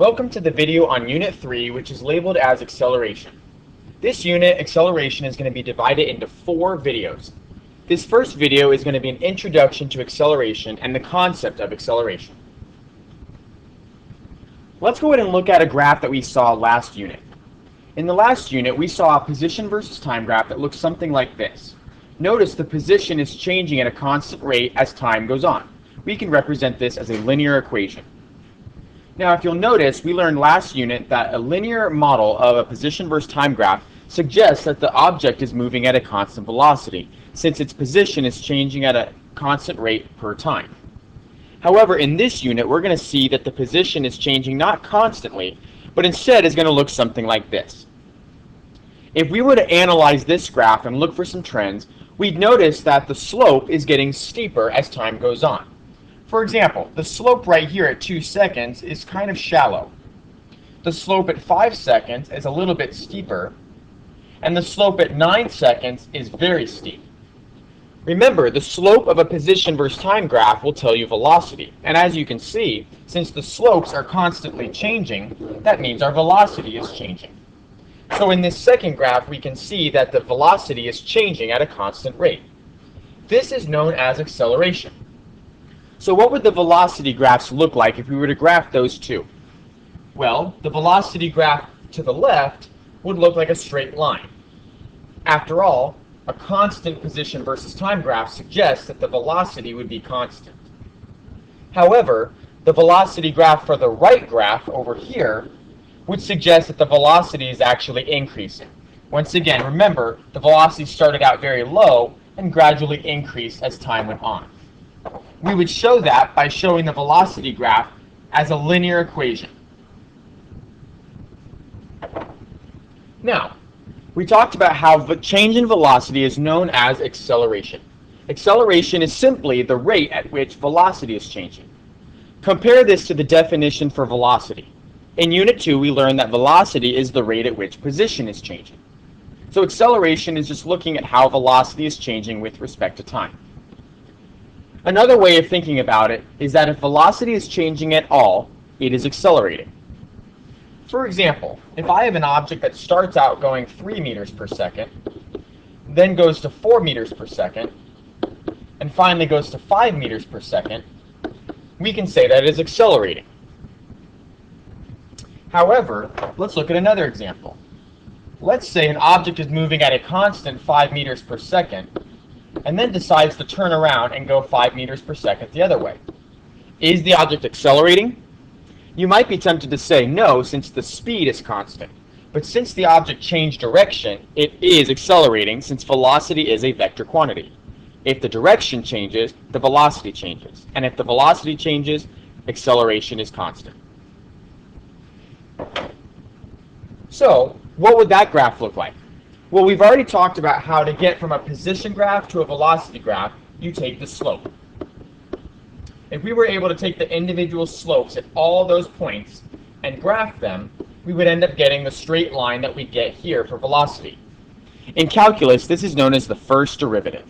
Welcome to the video on Unit 3, which is labeled as acceleration. This unit, acceleration, is going to be divided into 4 videos. This first video is going to be an introduction to acceleration and the concept of acceleration. Let's go ahead and look at a graph that we saw last unit. In the last unit, we saw a position versus time graph that looks something like this. Notice the position is changing at a constant rate as time goes on. We can represent this as a linear equation. Now, if you'll notice, we learned last unit that a linear model of a position versus time graph suggests that the object is moving at a constant velocity, since its position is changing at a constant rate per time. However, in this unit, we're going to see that the position is changing not constantly, but instead is going to look something like this. If we were to analyze this graph and look for some trends, we'd notice that the slope is getting steeper as time goes on. For example, the slope right here at 2 seconds is kind of shallow. The slope at 5 seconds is a little bit steeper, and the slope at 9 seconds is very steep. Remember, the slope of a position versus time graph will tell you velocity, and as you can see, since the slopes are constantly changing, that means our velocity is changing. So in this second graph, we can see that the velocity is changing at a constant rate. This is known as acceleration. So what would the velocity graphs look like if we were to graph those two? Well, the velocity graph to the left would look like a straight line. After all, a constant position versus time graph suggests that the velocity would be constant. However, the velocity graph for the right graph over here would suggest that the velocity is actually increasing. Once again, remember, the velocity started out very low and gradually increased as time went on. We would show that by showing the velocity graph as a linear equation. Now, we talked about how the change in velocity is known as acceleration. Acceleration is simply the rate at which velocity is changing. Compare this to the definition for velocity. In Unit 2, we learned that velocity is the rate at which position is changing. So acceleration is just looking at how velocity is changing with respect to time. Another way of thinking about it is that if velocity is changing at all, it is accelerating. For example, if I have an object that starts out going 3 meters per second, then goes to 4 meters per second, and finally goes to 5 meters per second, we can say that it is accelerating. However, let's look at another example. Let's say an object is moving at a constant 5 meters per second, and then decides to turn around and go 5 meters per second the other way. Is the object accelerating? You might be tempted to say no, since the speed is constant. But since the object changed direction, it is accelerating, since velocity is a vector quantity. If the direction changes, the velocity changes. And if the velocity changes, acceleration is constant. So, what would that graph look like? Well, we've already talked about how to get from a position graph to a velocity graph. You take the slope. If we were able to take the individual slopes at all those points and graph them, we would end up getting the straight line that we get here for velocity. In calculus, this is known as the first derivative.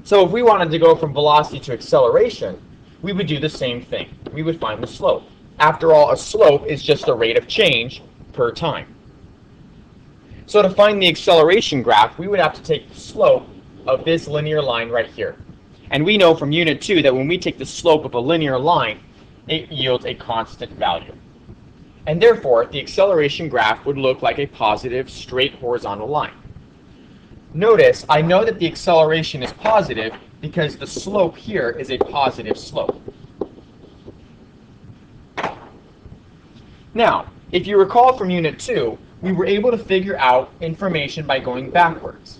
So if we wanted to go from velocity to acceleration, we would do the same thing. We would find the slope. After all, a slope is just a rate of change per time. So to find the acceleration graph, we would have to take the slope of this linear line right here. And we know from Unit 2 that when we take the slope of a linear line, it yields a constant value. And therefore, the acceleration graph would look like a positive, straight horizontal line. Notice, I know that the acceleration is positive because the slope here is a positive slope. Now, if you recall from Unit 2, we were able to figure out information by going backwards.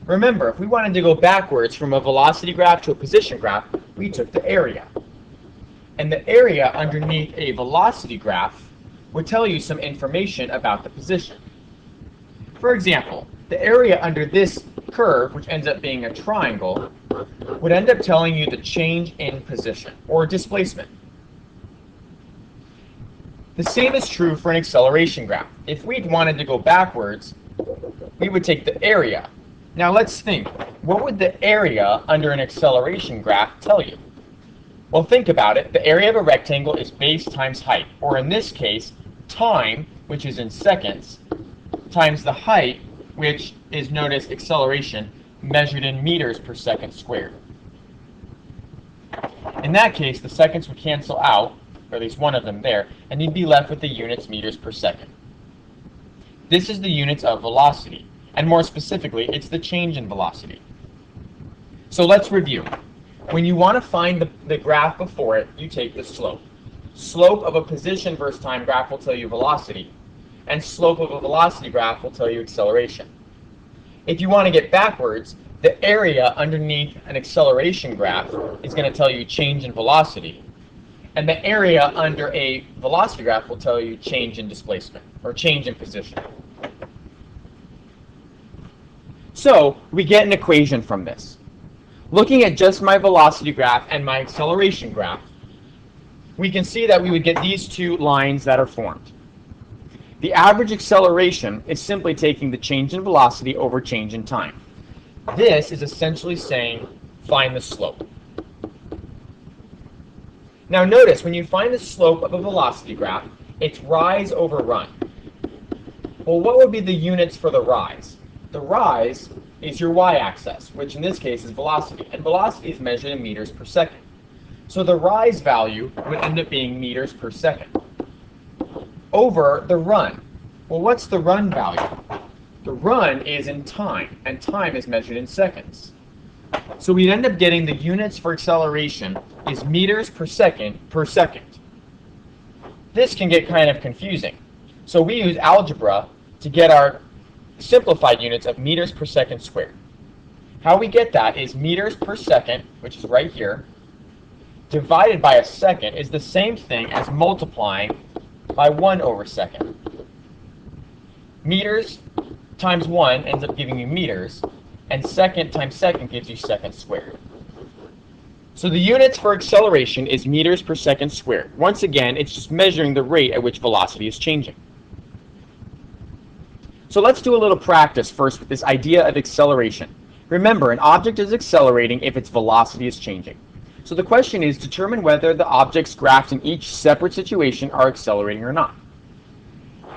Remember, if we wanted to go backwards from a velocity graph to a position graph, we took the area. And the area underneath a velocity graph would tell you some information about the position. For example, the area under this curve, which ends up being a triangle, would end up telling you the change in position, or displacement. The same is true for an acceleration graph. If we wanted to go backwards, we would take the area. Now let's think, what would the area under an acceleration graph tell you? Well, think about it. The area of a rectangle is base times height, or in this case, time, which is in seconds, times the height, which is known as acceleration, measured in meters per second squared. In that case, the seconds would cancel out, or at least one of them there, and you'd be left with the units meters per second. This is the units of velocity, and more specifically, it's the change in velocity. So let's review. When you want to find the graph before it, you take the slope. Slope of a position versus time graph will tell you velocity, and slope of a velocity graph will tell you acceleration. If you want to get backwards, the area underneath an acceleration graph is going to tell you change in velocity, and the area under a velocity graph will tell you change in displacement, or change in position. So we get an equation from this. Looking at just my velocity graph and my acceleration graph, we can see that we would get these two lines that are formed. The average acceleration is simply taking the change in velocity over change in time. This is essentially saying, find the slope. Now notice, when you find the slope of a velocity graph, it's rise over run. Well, what would be the units for the rise? The rise is your y-axis, which in this case is velocity, and velocity is measured in meters per second. So the rise value would end up being meters per second over the run. Well, what's the run value? The run is in time, and time is measured in seconds. So we'd end up getting the units for acceleration is meters per second per second. This can get kind of confusing. So we use algebra to get our simplified units of meters per second squared. How we get that is meters per second, which is right here, divided by a second is the same thing as multiplying by 1 over second. Meters times 1 ends up giving you meters, and second times second gives you seconds squared. So the units for acceleration is meters per second squared. Once again, it's just measuring the rate at which velocity is changing. So let's do a little practice first with this idea of acceleration. Remember, an object is accelerating if its velocity is changing. So the question is, determine whether the objects graphed in each separate situation are accelerating or not.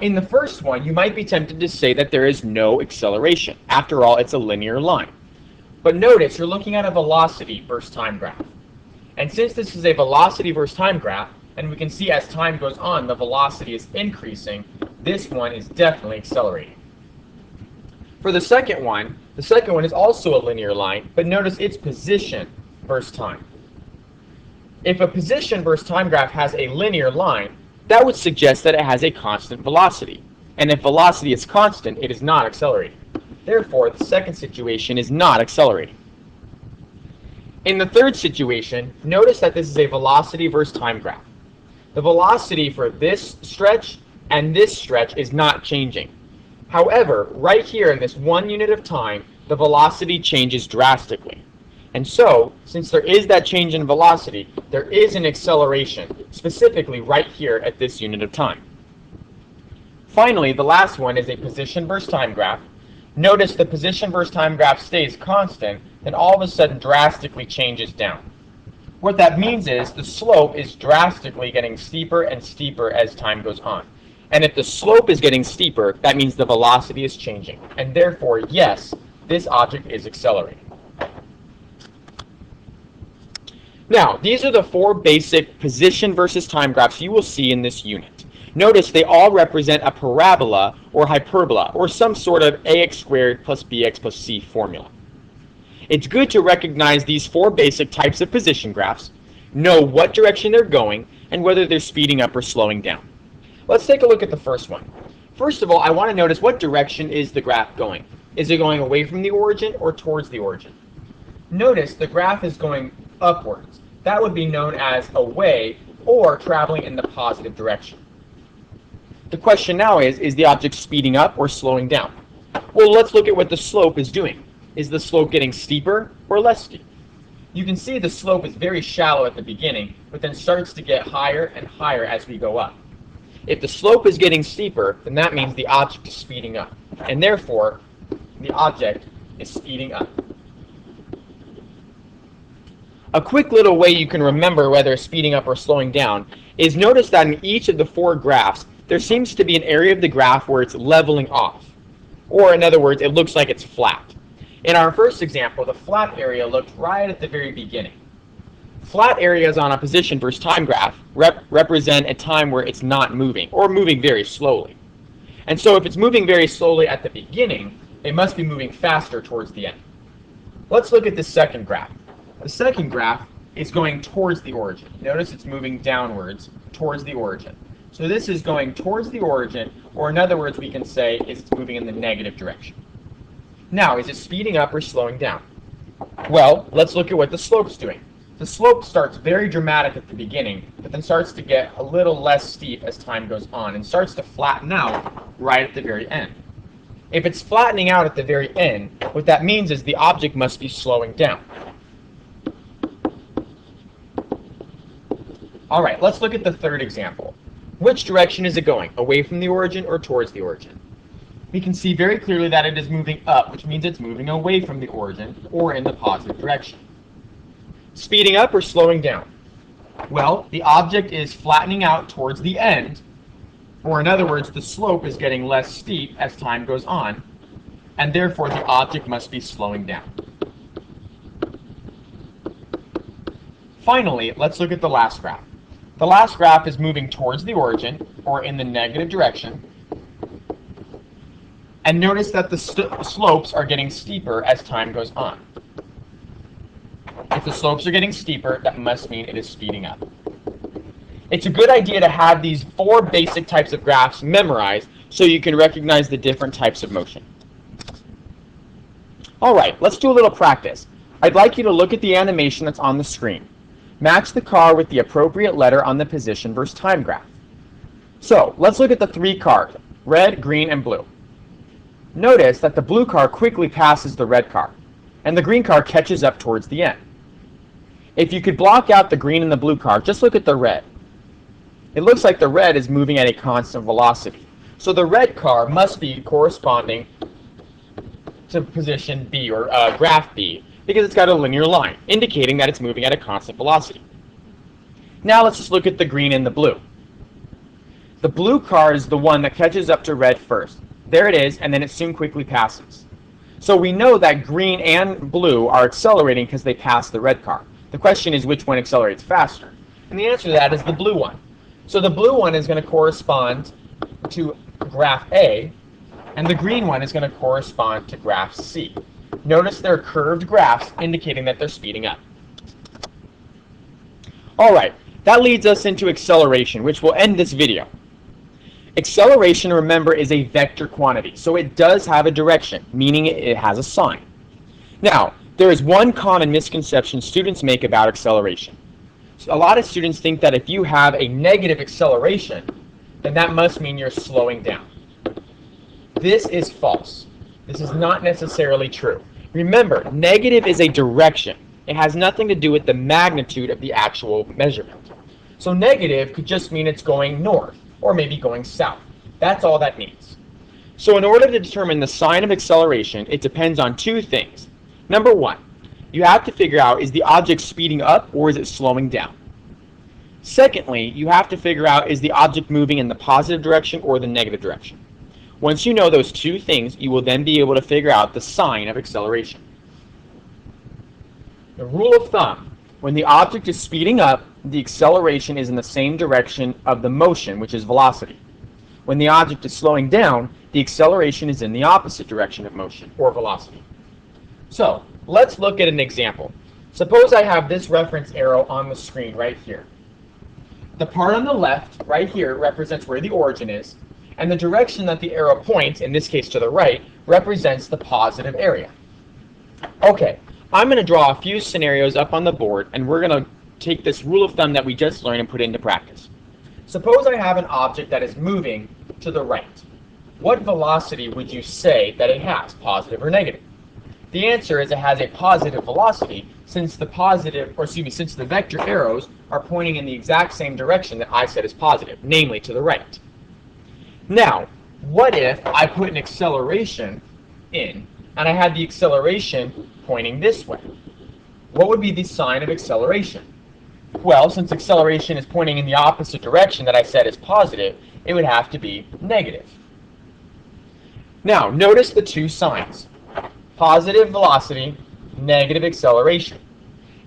In the first one, you might be tempted to say that there is no acceleration. After all, it's a linear line. But notice, you're looking at a velocity versus time graph. And since this is a velocity versus time graph, and we can see as time goes on, the velocity is increasing, this one is definitely accelerating. For the second one is also a linear line, but notice its position versus time. If a position versus time graph has a linear line, that would suggest that it has a constant velocity. And if velocity is constant, it is not accelerating. Therefore, the second situation is not accelerating. In the third situation, notice that this is a velocity versus time graph. The velocity for this stretch and this stretch is not changing. However, right here in this 1 unit of time, the velocity changes drastically. And so, since there is that change in velocity, there is an acceleration, specifically right here at this unit of time. Finally, the last one is a position versus time graph. Notice the position versus time graph stays constant, then all of a sudden drastically changes down. What that means is the slope is drastically getting steeper and steeper as time goes on. And if the slope is getting steeper, that means the velocity is changing. And therefore, yes, this object is accelerating. Now, these are the 4 basic position versus time graphs you will see in this unit. Notice they all represent a parabola or hyperbola, or some sort of ax squared plus bx plus c formula. It's good to recognize these 4 basic types of position graphs, know what direction they're going, and whether they're speeding up or slowing down. Let's take a look at the first one. First of all, I want to notice what direction is the graph going. Is it going away from the origin or towards the origin? Notice the graph is going upwards. That would be known as away or traveling in the positive direction. The question now is the object speeding up or slowing down? Well, let's look at what the slope is doing. Is the slope getting steeper or less steep? You can see the slope is very shallow at the beginning, but then starts to get higher and higher as we go up. If the slope is getting steeper, then that means the object is speeding up, and therefore the object is speeding up. A quick little way you can remember whether speeding up or slowing down is notice that in each of the four graphs, there seems to be an area of the graph where it's leveling off. Or in other words, it looks like it's flat. In our first example, the flat area looked right at the very beginning. Flat areas on a position versus time graph represent a time where it's not moving, or moving very slowly. And so if it's moving very slowly at the beginning, it must be moving faster towards the end. Let's look at the second graph. The second graph is going towards the origin. Notice it's moving downwards towards the origin. So this is going towards the origin, or in other words, we can say it's moving in the negative direction. Now, is it speeding up or slowing down? Well, let's look at what the slope's doing. The slope starts very dramatic at the beginning, but then starts to get a little less steep as time goes on and starts to flatten out right at the very end. If it's flattening out at the very end, what that means is the object must be slowing down. All right, let's look at the third example. Which direction is it going? Away from the origin or towards the origin? We can see very clearly that it is moving up, which means it's moving away from the origin or in the positive direction. Speeding up or slowing down? Well, the object is flattening out towards the end, or in other words, the slope is getting less steep as time goes on, and therefore the object must be slowing down. Finally, let's look at the last graph. The last graph is moving towards the origin, or in the negative direction, and notice that the slopes are getting steeper as time goes on. If the slopes are getting steeper, that must mean it is speeding up. It's a good idea to have these four basic types of graphs memorized so you can recognize the different types of motion. All right, let's do a little practice. I'd like you to look at the animation that's on the screen. Match the car with the appropriate letter on the position versus time graph. So, let's look at the three cars, red, green, and blue. Notice that the blue car quickly passes the red car, and the green car catches up towards the end. If you could block out the green and the blue car, just look at the red. It looks like the red is moving at a constant velocity. So the red car must be corresponding to position B, or graph B, because it's got a linear line, indicating that it's moving at a constant velocity. Now let's just look at the green and the blue. The blue car is the one that catches up to red first. There it is, and then it soon quickly passes. So we know that green and blue are accelerating because they pass the red car. The question is which one accelerates faster? And the answer to that is the blue one. So the blue one is going to correspond to graph A, and the green one is going to correspond to graph C. Notice they're curved graphs indicating that they're speeding up. All right, that leads us into acceleration, which will end this video. Acceleration, remember, is a vector quantity, so it does have a direction, meaning it has a sign. Now, there is one common misconception students make about acceleration. So a lot of students think that if you have a negative acceleration, then that must mean you're slowing down. This is false. This is not necessarily true. Remember, negative is a direction. It has nothing to do with the magnitude of the actual measurement. So negative could just mean it's going north, or maybe going south. That's all that means. So in order to determine the sign of acceleration, it depends on two things. Number one, you have to figure out, is the object speeding up or is it slowing down? Secondly, you have to figure out, is the object moving in the positive direction or the negative direction? Once you know those two things, you will then be able to figure out the sign of acceleration. The rule of thumb, when the object is speeding up, the acceleration is in the same direction of the motion, which is velocity. When the object is slowing down, the acceleration is in the opposite direction of motion, or velocity. So, let's look at an example. Suppose I have this reference arrow on the screen right here. The part on the left, right here, represents where the origin is, and the direction that the arrow points, in this case to the right, represents the positive area. Okay, I'm going to draw a few scenarios up on the board, and we're going to take this rule of thumb that we just learned and put it into practice. Suppose I have an object that is moving to the right. What velocity would you say that it has, positive or negative? The answer is it has a positive velocity since the vector arrows are pointing in the exact same direction that I said is positive, namely to the right. Now, what if I put an acceleration in and I had the acceleration pointing this way? what would be the sign of acceleration? Well, since acceleration is pointing in the opposite direction that I said is positive, it would have to be negative. Now, notice the two signs. Positive velocity, negative acceleration.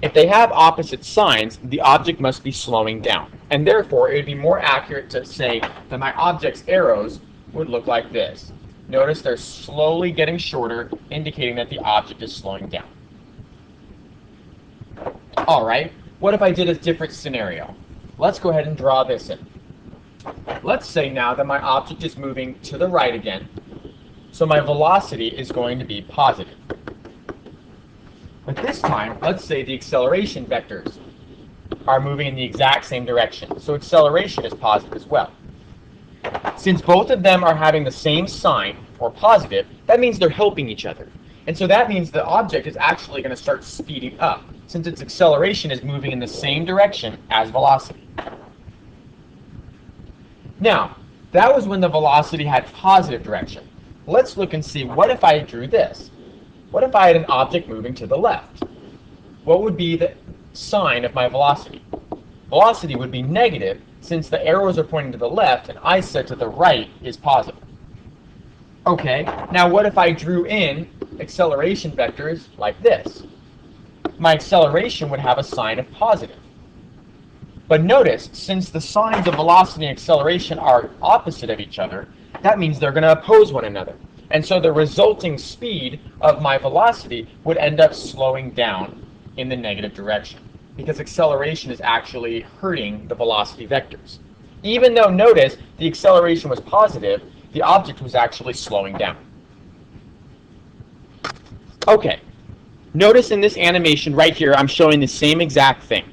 If they have opposite signs, the object must be slowing down. And therefore, it would be more accurate to say that my object's arrows would look like this. Notice they're slowly getting shorter, indicating that the object is slowing down. All right, what if I did a different scenario? Let's go ahead and draw this in. Let's say now that my object is moving to the right again, so my velocity is going to be positive. But this time, let's say the acceleration vectors are moving in the exact same direction, so acceleration is positive as well. Since both of them are having the same sign, or positive, that means they're helping each other. And so that means the object is actually going to start speeding up, since its acceleration is moving in the same direction as velocity. Now, that was when the velocity had positive direction. Let's look and see, what if I drew this? What if I had an object moving to the left? What would be the sign of my velocity? Velocity would be negative, since the arrows are pointing to the left and I said to the right is positive. Okay, now what if I drew in acceleration vectors like this? My acceleration would have a sign of positive. But notice, since the signs of velocity and acceleration are opposite of each other, that means they're going to oppose one another. And so the resulting speed of my velocity would end up slowing down in the negative direction, because acceleration is actually hurting the velocity vectors. Even though, notice, the acceleration was positive, the object was actually slowing down. Okay, notice in this animation right here, I'm showing the same exact thing.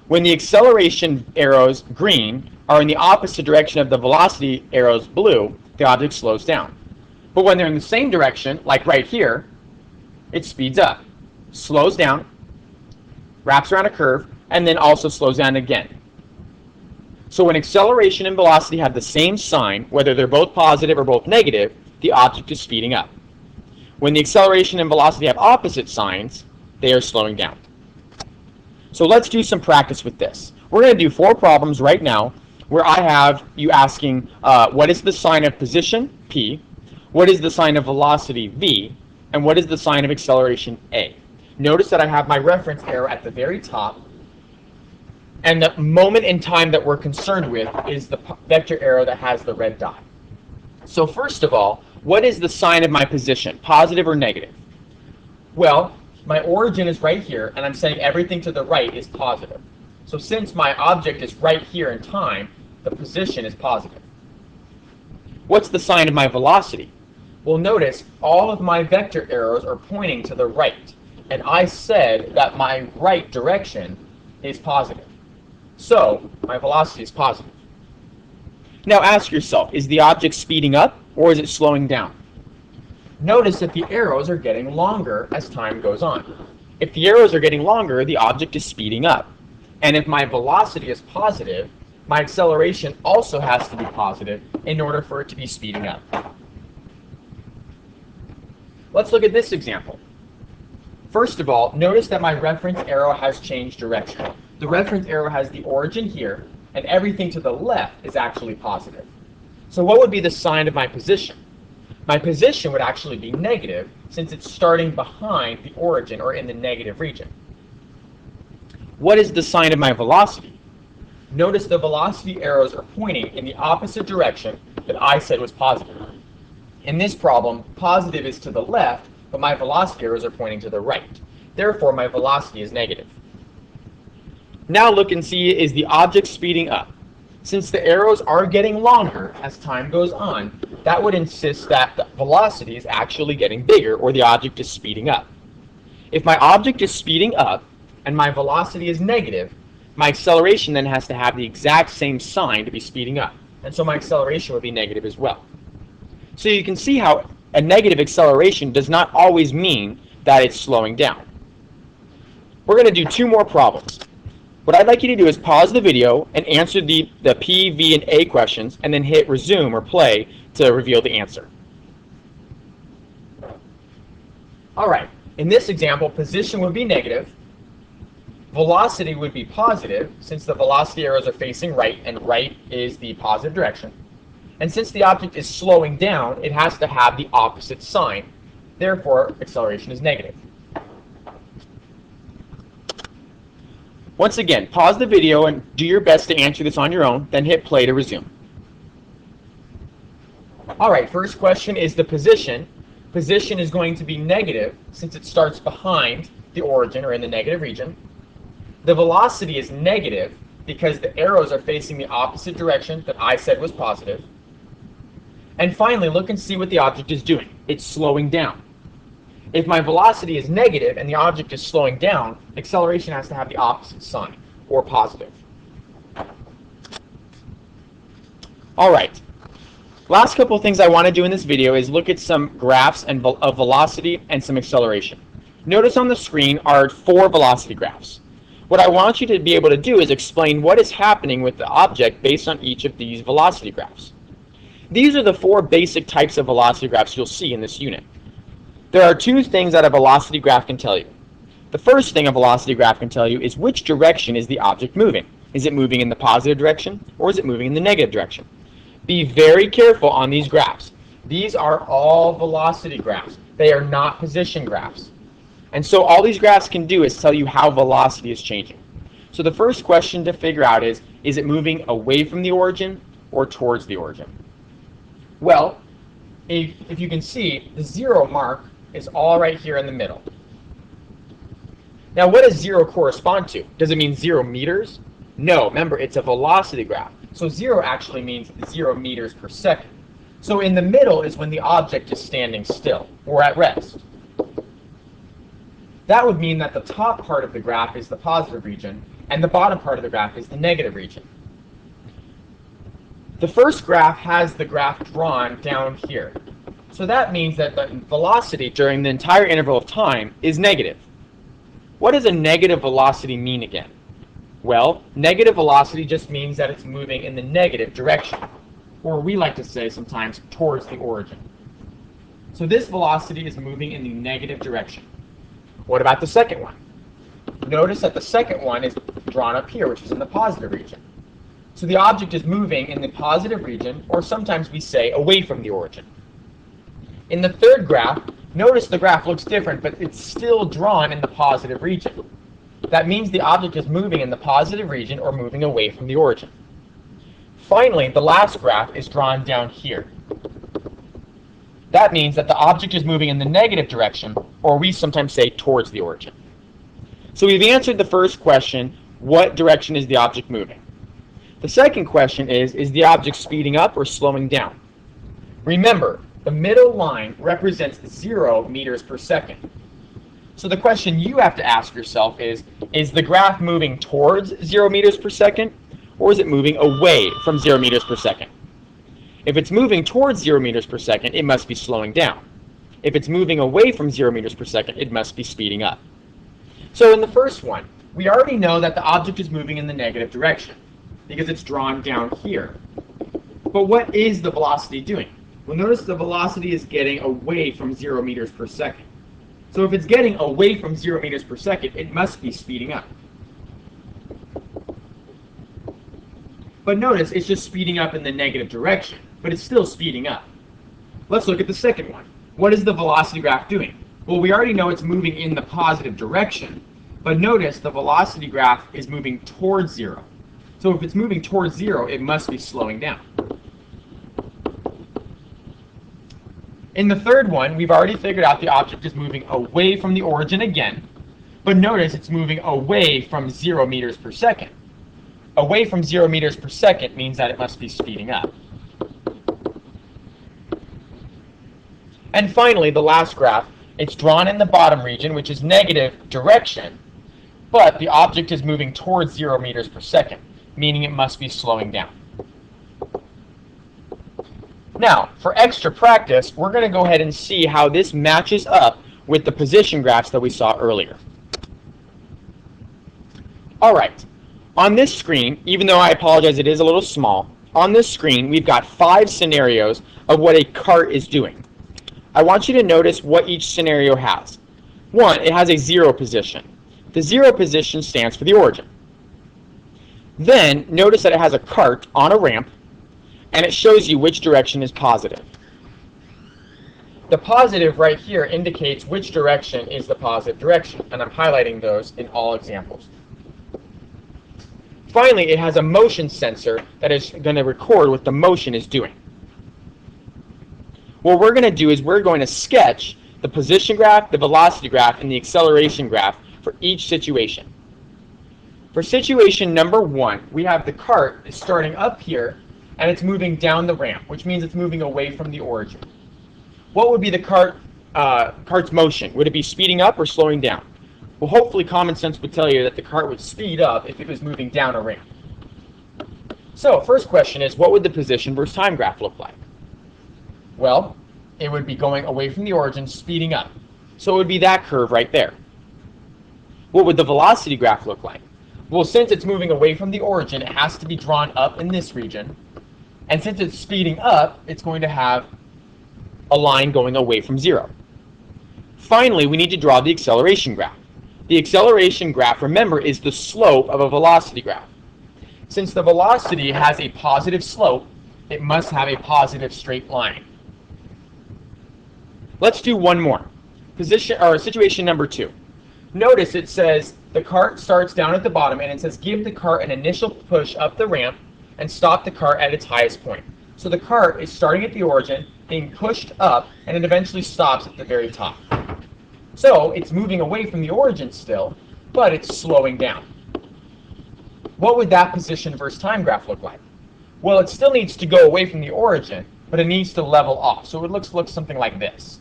When the acceleration arrows, green, are in the opposite direction of the velocity arrows, blue, the object slows down. But when they're in the same direction, like right here, it speeds up, slows down, wraps around a curve, and then also slows down again. So when acceleration and velocity have the same sign, whether they're both positive or both negative, the object is speeding up. When the acceleration and velocity have opposite signs, they are slowing down. So let's do some practice with this. We're going to do 4 problems right now where I have you asking what is the sign of position, P, what is the sign of velocity, V, and what is the sign of acceleration, A. Notice that I have my reference arrow at the very top, and the moment in time that we're concerned with is the vector arrow that has the red dot. So first of all, what is the sign of my position, positive or negative? Well, my origin is right here, and I'm saying everything to the right is positive. So since my object is right here in time, the position is positive. What's the sign of my velocity? Well, notice all of my vector arrows are pointing to the right, and I said that my right direction is positive. So my velocity is positive. Now ask yourself, is the object speeding up or is it slowing down? Notice that the arrows are getting longer as time goes on. If the arrows are getting longer, the object is speeding up. And if my velocity is positive, my acceleration also has to be positive in order for it to be speeding up. Let's look at this example. First of all, notice that my reference arrow has changed direction. The reference arrow has the origin here, and everything to the left is actually positive. So what would be the sign of my position? My position would actually be negative, since it's starting behind the origin, or in the negative region. What is the sign of my velocity? Notice the velocity arrows are pointing in the opposite direction that I said was positive. In this problem, positive is to the left, but my velocity arrows are pointing to the right. Therefore, my velocity is negative. Now look and see, is the object speeding up? Since the arrows are getting longer as time goes on, that would insist that the velocity is actually getting bigger, or the object is speeding up. If my object is speeding up and my velocity is negative, my acceleration then has to have the exact same sign to be speeding up. And so my acceleration would be negative as well. So you can see how a negative acceleration does not always mean that it's slowing down. We're going to do 2 more problems. What I'd like you to do is pause the video and answer the P, V, and A questions, and then hit resume or play to reveal the answer. All right, in this example, position would be negative, Velocity would be positive, since the velocity arrows are facing right, and right is the positive direction. And since the object is slowing down, it has to have the opposite sign. Therefore, acceleration is negative. Once again, pause the video and do your best to answer this on your own, then hit play to resume. Alright, first question is the position. Position is going to be negative since it starts behind the origin, or in the negative region. The velocity is negative because the arrows are facing the opposite direction that I said was positive. And finally, look and see what the object is doing. It's slowing down. If my velocity is negative and the object is slowing down, acceleration has to have the opposite sign, or positive. Alright, last couple of things I want to do in this video is look at some graphs of velocity and some acceleration. Notice on the screen are 4 velocity graphs. What I want you to be able to do is explain what is happening with the object based on each of these velocity graphs. These are the 4 basic types of velocity graphs you'll see in this unit. There are 2 things that a velocity graph can tell you. The first thing a velocity graph can tell you is which direction is the object moving. Is it moving in the positive direction, or is it moving in the negative direction? Be very careful on these graphs. These are all velocity graphs. They are not position graphs. And so all these graphs can do is tell you how velocity is changing. So the first question to figure out is it moving away from the origin or towards the origin? Well, if you can see, the 0 mark is all right here in the middle. Now, what does 0 correspond to? Does it mean 0 meters? No, remember, it's a velocity graph. So 0 actually means 0 meters per second. So in the middle is when the object is standing still, or at rest. That would mean that the top part of the graph is the positive region, and the bottom part of the graph is the negative region. The first graph has the graph drawn down here. So that means that the velocity during the entire interval of time is negative. What does a negative velocity mean again? Well, negative velocity just means that it's moving in the negative direction, or we like to say sometimes towards the origin. So this velocity is moving in the negative direction. What about the second one? Notice that the second one is drawn up here, which is in the positive region. So the object is moving in the positive region, or sometimes we say away from the origin. In the third graph, notice the graph looks different, but it's still drawn in the positive region. That means the object is moving in the positive region or moving away from the origin. Finally, the last graph is drawn down here. That means that the object is moving in the negative direction, or we sometimes say towards the origin. So we've answered the first question, what direction is the object moving? The second question is the object speeding up or slowing down? Remember, the middle line represents 0 meters per second. So the question you have to ask yourself is the graph moving towards 0 meters per second, or is it moving away from 0 meters per second? If it's moving towards 0 meters per second, it must be slowing down. If it's moving away from 0 meters per second, it must be speeding up. So in the first one, we already know that the object is moving in the negative direction because it's drawn down here. But what is the velocity doing? Well, notice the velocity is getting away from 0 meters per second. So if it's getting away from 0 meters per second, it must be speeding up. But notice it's just speeding up in the negative direction, but it's still speeding up. Let's look at the second one. What is the velocity graph doing? Well, we already know it's moving in the positive direction, but notice the velocity graph is moving towards 0. So if it's moving towards 0, it must be slowing down. In the third one, we've already figured out the object is moving away from the origin again, but notice it's moving away from 0 meters per second. Away from 0 meters per second means that it must be speeding up. And finally, the last graph, it's drawn in the bottom region, which is negative direction, but the object is moving towards 0 meters per second, meaning it must be slowing down. Now, for extra practice, we're going to go ahead and see how this matches up with the position graphs that we saw earlier. All right, on this screen, even though I apologize it is a little small, on this screen we've got 5 scenarios of what a cart is doing. I want you to notice what each scenario has. 1, it has a 0 position. The 0 position stands for the origin. Then notice that it has a cart on a ramp, and it shows you which direction is positive. The positive right here indicates which direction is the positive direction, and I'm highlighting those in all examples. Finally, it has a motion sensor that is going to record what the motion is doing. What we're going to do is we're going to sketch the position graph, the velocity graph, and the acceleration graph for each situation. For situation number 1, we have the cart starting up here, and it's moving down the ramp, which means it's moving away from the origin. What would be the cart's motion? Would it be speeding up or slowing down? Well, hopefully common sense would tell you that the cart would speed up if it was moving down a ramp. So, first question is, what would the position versus time graph look like? Well, it would be going away from the origin, speeding up. So it would be that curve right there. What would the velocity graph look like? Well, since it's moving away from the origin, it has to be drawn up in this region. And since it's speeding up, it's going to have a line going away from 0. Finally, we need to draw the acceleration graph. The acceleration graph, remember, is the slope of a velocity graph. Since the velocity has a positive slope, it must have a positive straight line. Let's do one more. Situation number 2. Notice it says the cart starts down at the bottom, and it says give the cart an initial push up the ramp and stop the cart at its highest point. So the cart is starting at the origin, being pushed up, and it eventually stops at the very top. So it's moving away from the origin still, but it's slowing down. What would that position versus time graph look like? Well, it still needs to go away from the origin, but it needs to level off. So it looks something like this.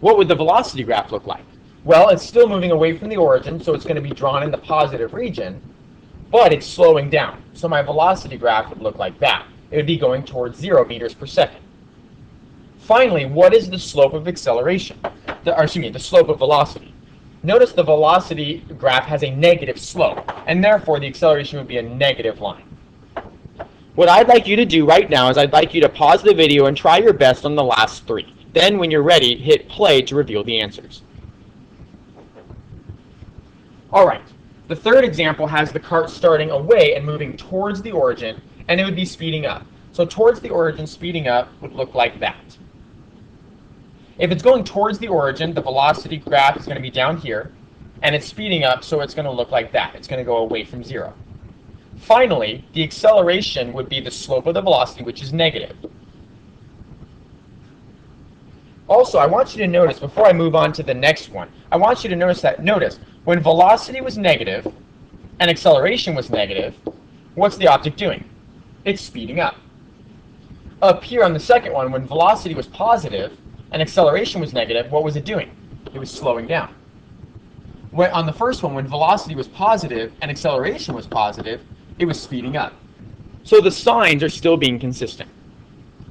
What would the velocity graph look like? Well, it's still moving away from the origin, so it's going to be drawn in the positive region, but it's slowing down. So my velocity graph would look like that. It would be going towards 0 meters per second. Finally, what is the slope of acceleration? The slope of velocity. Notice the velocity graph has a negative slope, and therefore the acceleration would be a negative line. What I'd like you to do right now is I'd like you to pause the video and try your best on the last 3. Then, when you're ready, hit play to reveal the answers. All right, the third example has the cart starting away and moving towards the origin, and it would be speeding up. So towards the origin, speeding up would look like that. If it's going towards the origin, the velocity graph is going to be down here, and it's speeding up, so it's going to look like that. It's going to go away from 0. Finally, the acceleration would be the slope of the velocity, which is negative. Also, I want you to notice, before I move on to the next one, I want you to notice when velocity was negative and acceleration was negative, what's the object doing? It's speeding up. Up here on the second one, when velocity was positive and acceleration was negative, what was it doing? It was slowing down. On the first one, when velocity was positive and acceleration was positive, it was speeding up. So the signs are still being consistent.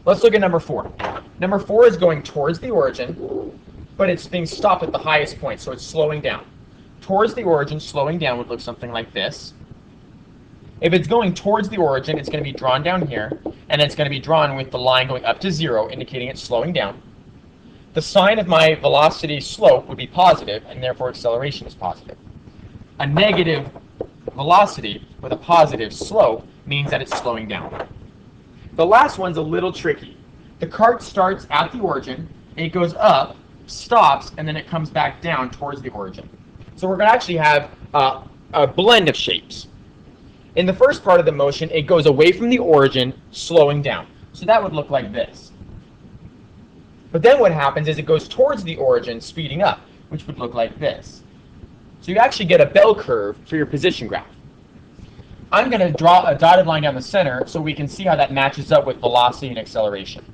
Let's look at number 4. Number 4 is going towards the origin, but it's being stopped at the highest point, so it's slowing down. Towards the origin, slowing down would look something like this. If it's going towards the origin, it's going to be drawn down here, and it's going to be drawn with the line going up to 0, indicating it's slowing down. The sign of my velocity slope would be positive, and therefore acceleration is positive. A negative velocity with a positive slope means that it's slowing down. The last one's a little tricky. The cart starts at the origin, it goes up, stops, and then it comes back down towards the origin. So we're going to actually have a blend of shapes. In the first part of the motion, it goes away from the origin, slowing down. So that would look like this. But then what happens is it goes towards the origin, speeding up, which would look like this. So you actually get a bell curve for your position graph. I'm going to draw a dotted line down the center so we can see how that matches up with velocity and acceleration.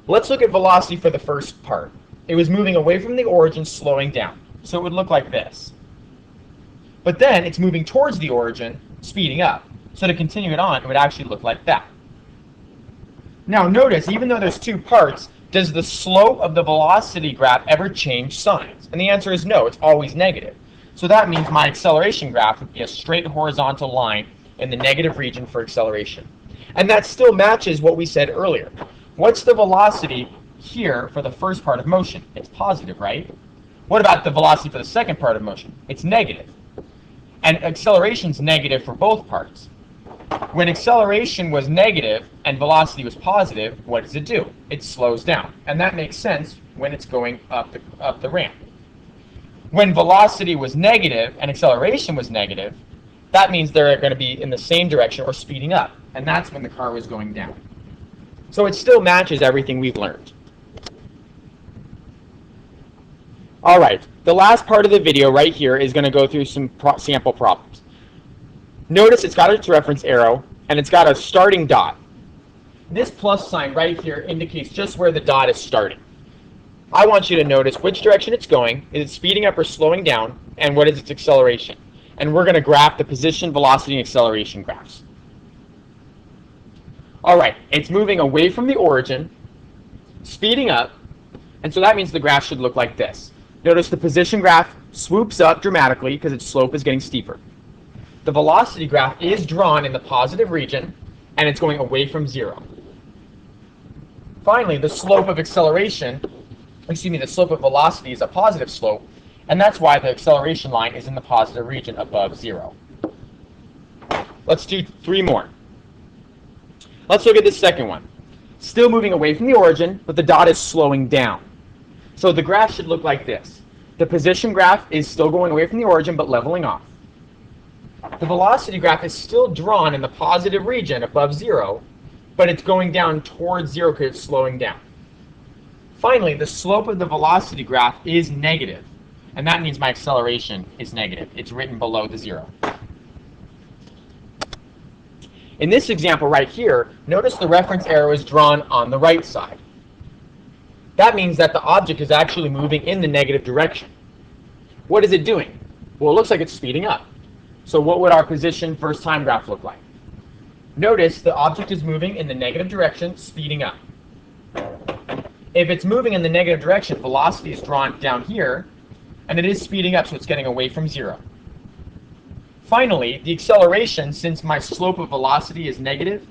Let's look at velocity for the first part. It was moving away from the origin, slowing down. So it would look like this. But then it's moving towards the origin, speeding up. So to continue it on, it would actually look like that. Now notice, even though there's 2 parts, does the slope of the velocity graph ever change signs? And the answer is no, it's always negative. So that means my acceleration graph would be a straight horizontal line in the negative region for acceleration. And that still matches what we said earlier. What's the velocity here for the first part of motion? It's positive, right? What about the velocity for the second part of motion? It's negative. And acceleration is negative for both parts. When acceleration was negative and velocity was positive, what does it do? It slows down. And that makes sense when it's going up the ramp. When velocity was negative and acceleration was negative, that means they're going to be in the same direction or speeding up. And that's when the car was going down. So it still matches everything we've learned. All right, the last part of the video right here is going to go through some sample problems. Notice it's got its reference arrow, and it's got a starting dot. This plus sign right here indicates just where the dot is starting. I want you to notice which direction it's going, is it speeding up or slowing down, and what is its acceleration. And we're going to graph the position, velocity, and acceleration graphs. All right, it's moving away from the origin, speeding up, and so that means the graph should look like this. Notice the position graph swoops up dramatically because its slope is getting steeper. The velocity graph is drawn in the positive region, and it's going away from zero. Finally, the slope of acceleration, the slope of velocity is a positive slope, and that's why the acceleration line is in the positive region above zero. Let's do 3 more. Let's look at the second one. Still moving away from the origin, but the dot is slowing down. So the graph should look like this. The position graph is still going away from the origin, but leveling off. The velocity graph is still drawn in the positive region above zero, but it's going down towards zero because it's slowing down. Finally, the slope of the velocity graph is negative, and that means my acceleration is negative. It's written below the zero. In this example right here, notice the reference arrow is drawn on the right side. That means that the object is actually moving in the negative direction. What is it doing? Well, it looks like it's speeding up. So what would our position first time graph look like? Notice the object is moving in the negative direction, speeding up. If it's moving in the negative direction, velocity is drawn down here, and it is speeding up, so it's getting away from zero. Finally, the acceleration, since my slope of velocity is negative,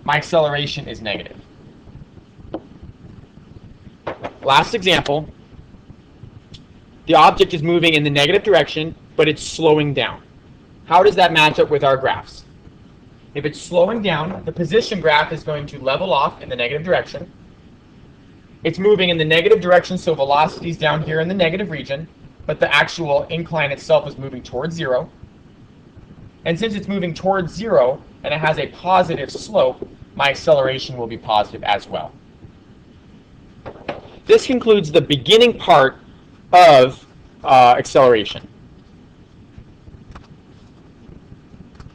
my acceleration is negative. Last example, the object is moving in the negative direction, but it's slowing down. How does that match up with our graphs? If it's slowing down, the position graph is going to level off in the negative direction. It's moving in the negative direction, so velocity is down here in the negative region, but the actual incline itself is moving towards zero. And since it's moving towards zero and it has a positive slope, my acceleration will be positive as well. This concludes the beginning part of acceleration.